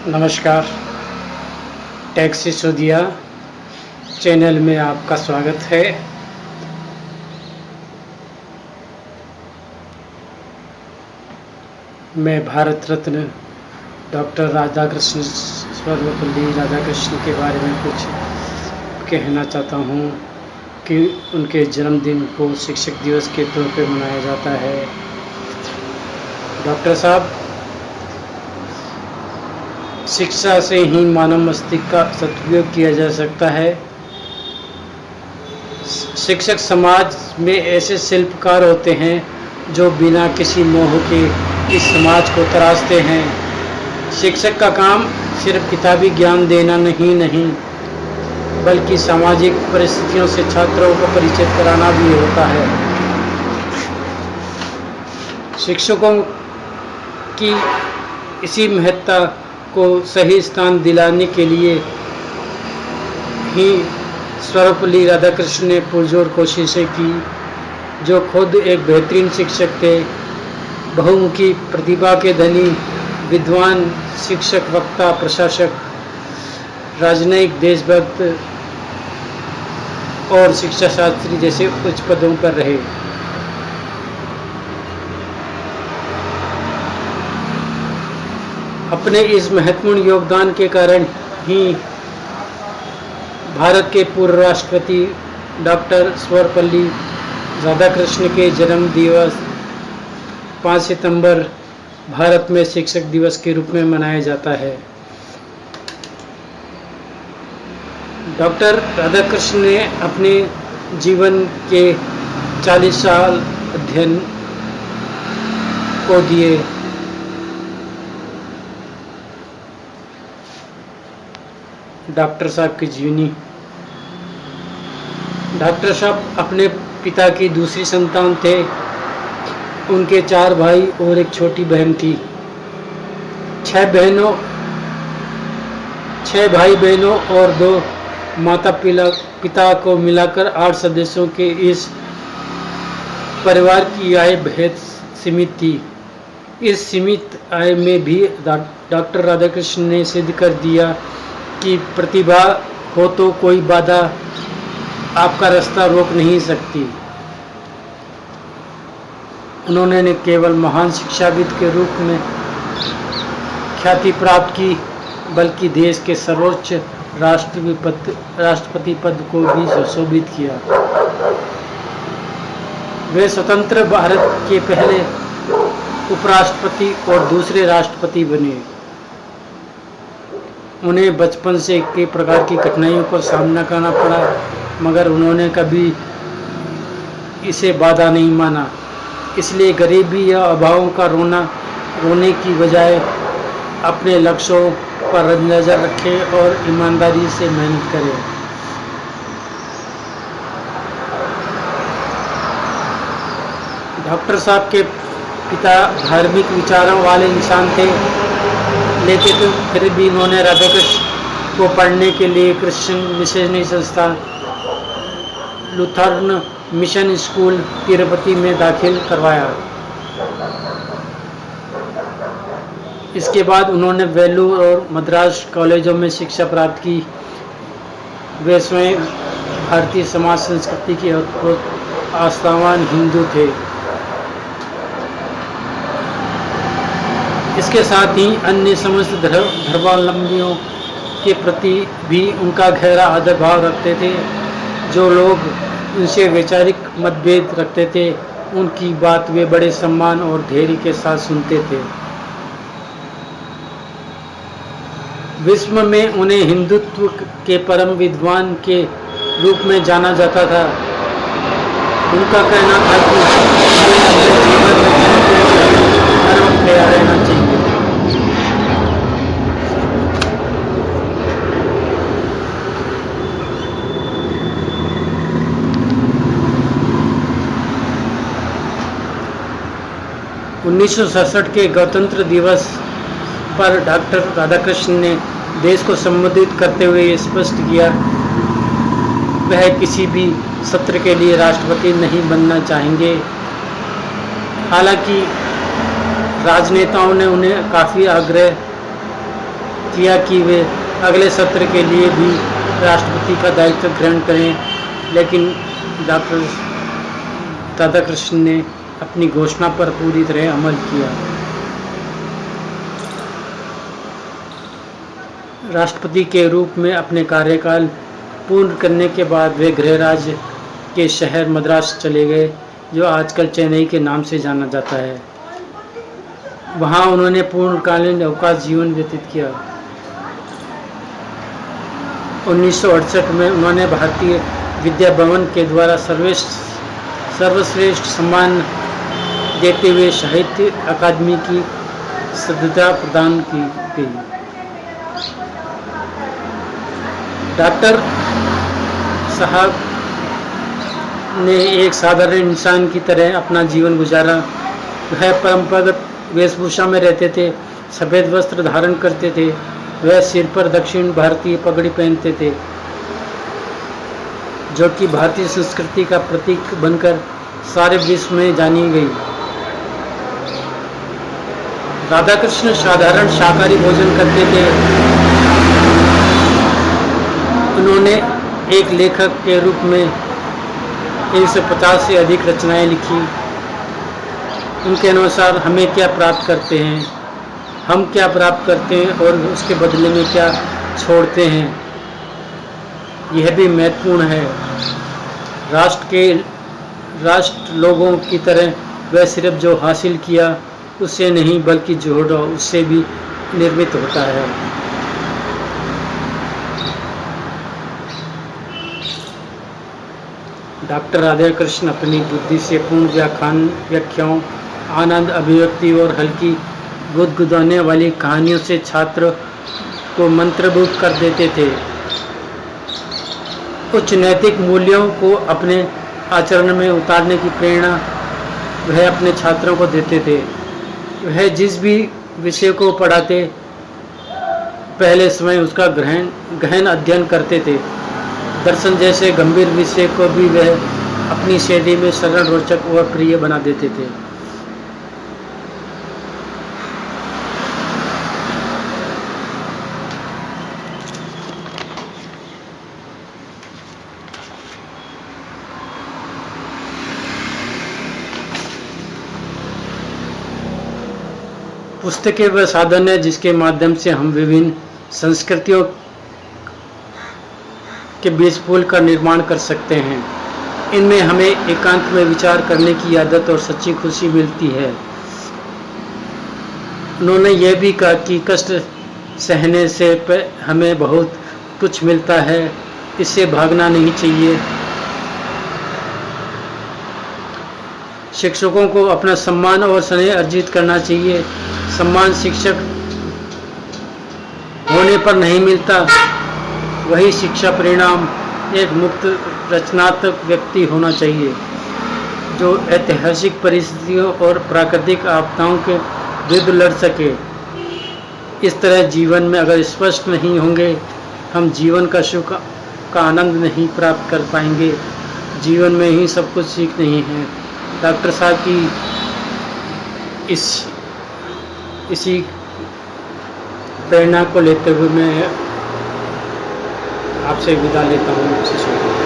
नमस्कार। Take Sisodia channel में आपका स्वागत है। मैं भारत रत्न डॉक्टर राधाकृष्ण सर्वपल्ली राधाकृष्ण के बारे में कुछ कहना चाहता हूँ कि उनके जन्मदिन को शिक्षक दिवस के तौर पे मनाया जाता है। डॉक्टर साहब, शिक्षा से ही मानव मस्तिष्क का सदुपयोग किया जा सकता है। शिक्षक समाज में ऐसे शिल्पकार होते हैं जो बिना किसी मोह के इस समाज को तराशते हैं। शिक्षक का काम सिर्फ किताबी ज्ञान देना नहीं बल्कि सामाजिक परिस्थितियों से छात्रों को परिचित कराना भी होता है। शिक्षकों की इसी महत्ता को सही स्थान दिलाने के लिए ही सर्वपल्ली राधाकृष्ण ने पुरजोर कोशिशें की, जो खुद एक बेहतरीन शिक्षक थे। बहुमुखी प्रतिभा के धनी, विद्वान, शिक्षक, वक्ता, प्रशासक, राजनयिक, देशभक्त और शिक्षा शास्त्री जैसे उच्च पदों पर रहे। अपने इस महत्वपूर्ण योगदान के कारण ही भारत के पूर्व राष्ट्रपति डॉक्टर सर्वपल्ली राधाकृष्ण के जन्म दिवस 5 सितंबर भारत में शिक्षक दिवस के रूप में मनाया जाता है। डॉक्टर राधाकृष्ण ने अपने जीवन के 40 साल अध्ययन को दिए। डॉक्टर साहब की जीवनी। डॉक्टर साहब अपने पिता की दूसरी संतान थे। उनके 4 भाई और एक छोटी बहन थी। 6 भाई बहनों और 2 माता पिता को मिलाकर 8 सदस्यों के इस परिवार की आय बेहद सीमित थी। इस सीमित आय में भी डॉक्टर राधाकृष्ण ने सिद्ध कर दिया कि प्रतिभा हो तो कोई बाधा आपका रास्ता रोक नहीं सकती। उन्होंने न केवल महान शिक्षाविद के रूप में ख्याति प्राप्त की, बल्कि देश के सर्वोच्च राष्ट्रपति पद को भी सुशोभित किया। वे स्वतंत्र भारत के पहले उपराष्ट्रपति और दूसरे राष्ट्रपति बने। उन्हें बचपन से कई प्रकार की कठिनाइयों का सामना करना पड़ा, मगर उन्होंने कभी इसे बाधा नहीं माना। इसलिए गरीबी या अभावों का रोने की बजाय अपने लक्ष्यों पर नजर रखें और ईमानदारी से मेहनत करें। डॉक्टर साहब के पिता धार्मिक विचारों वाले इंसान थे, लेकिन फिर भी उन्होंने राधाकृष्ण को पढ़ने के लिए क्रिश्चियन मिशनरी संस्था लुथरन मिशन स्कूल तिरुपति में दाखिल करवाया। इसके बाद उन्होंने वेलूर और मद्रास कॉलेजों में शिक्षा प्राप्त की। वे स्वयं भारतीय समाज संस्कृति के आस्थावान हिंदू थे। इसके साथ ही अन्य समस्त धर्मावलंबियों के प्रति भी उनका गहरा आदर भाव रखते थे। जो लोग उनसे वैचारिक मतभेद रखते थे, उनकी बात वे बड़े सम्मान और धैर्य के साथ सुनते थे। विश्व में उन्हें हिंदुत्व के परम विद्वान के रूप में जाना जाता था। उनका कहना था कि अपने जीवन में हर वक्त तैयार रहना चाहिए। उन्नीस के गणतंत्र दिवस पर डॉक्टर राधाकृष्ण ने देश को संबोधित करते हुए स्पष्ट किया, वह किसी भी सत्र के लिए राष्ट्रपति नहीं बनना चाहेंगे। हालांकि राजनेताओं ने उन्हें काफ़ी आग्रह किया कि वे अगले सत्र के लिए भी राष्ट्रपति का दायित्व ग्रहण करें, लेकिन डॉक्टर राधाकृष्णन ने अपनी घोषणा पर पूरी तरह अमल किया। राष्ट्रपति के रूप में अपने कार्यकाल पूर्ण करने के बाद वे गृह राज्य के शहर मद्रास चले गए, जो आजकल चेन्नई के नाम से जाना जाता है। वहां उन्होंने पूर्णकालीन अवकाश जीवन व्यतीत किया। 1968 में उन्होंने भारतीय विद्या भवन के द्वारा सर्वश्रेष्ठ सम्मान देते हुए साहित्य अकादमी की सदस्यता प्रदान की गई। डॉक्टर साहब ने एक साधारण इंसान की तरह अपना जीवन गुजारा। वह परंपरागत वेशभूषा में रहते थे, सफ़ेद वस्त्र धारण करते थे। वह सिर पर दक्षिण भारतीय पगड़ी पहनते थे, जो कि भारतीय संस्कृति का प्रतीक बनकर सारे विश्व में जानी गई। राधाकृष्ण साधारण शाकाहारी भोजन करते थे। उन्होंने एक लेखक के रूप में 150 से अधिक रचनाएं लिखी। उनके अनुसार हमें क्या प्राप्त करते हैं, हम क्या प्राप्त करते हैं और उसके बदले में क्या छोड़ते हैं, यह भी महत्वपूर्ण है। राष्ट्र लोगों की तरह वह सिर्फ जो हासिल किया उससे नहीं, बल्कि जोड़ा उससे भी निर्मित होता है। डॉक्टर राधाकृष्ण अपनी बुद्धि से पूर्ण व्याख्याओं, आनंद अभिव्यक्ति और हल्की गुदगुदाने वाली कहानियों से छात्र को मंत्रमुग्ध कर देते थे। उच्च नैतिक मूल्यों को अपने आचरण में उतारने की प्रेरणा वह अपने छात्रों को देते थे। वह जिस भी विषय को पढ़ाते, पहले समय उसका गहन अध्ययन करते थे। दर्शन जैसे गंभीर विषय को भी वह अपनी शैली में सरल, रोचक और प्रिय बना देते थे। पुस्तकें वह साधन है जिसके माध्यम से हम विभिन्न संस्कृतियों के बीच पुल का निर्माण कर सकते हैं। इनमें हमें एकांत में विचार करने की आदत और सच्ची खुशी मिलती है। उन्होंने यह भी कहा कि कष्ट सहने से हमें बहुत कुछ मिलता है, इससे भागना नहीं चाहिए। शिक्षकों को अपना सम्मान और स्नेह अर्जित करना चाहिए। सम्मान शिक्षक होने पर नहीं मिलता, वही शिक्षा परिणाम एक मुक्त रचनात्मक व्यक्ति होना चाहिए, जो ऐतिहासिक परिस्थितियों और प्राकृतिक आपदाओं के विरुद्ध लड़ सके। इस तरह जीवन में अगर स्पष्ट नहीं होंगे, हम जीवन का सुख का आनंद नहीं प्राप्त कर पाएंगे। जीवन में ही सब कुछ सीख नहीं है। डॉक्टर साहब की इसी प्रेरणा को लेते हुए मैं आपसे विदा लेता हूँ।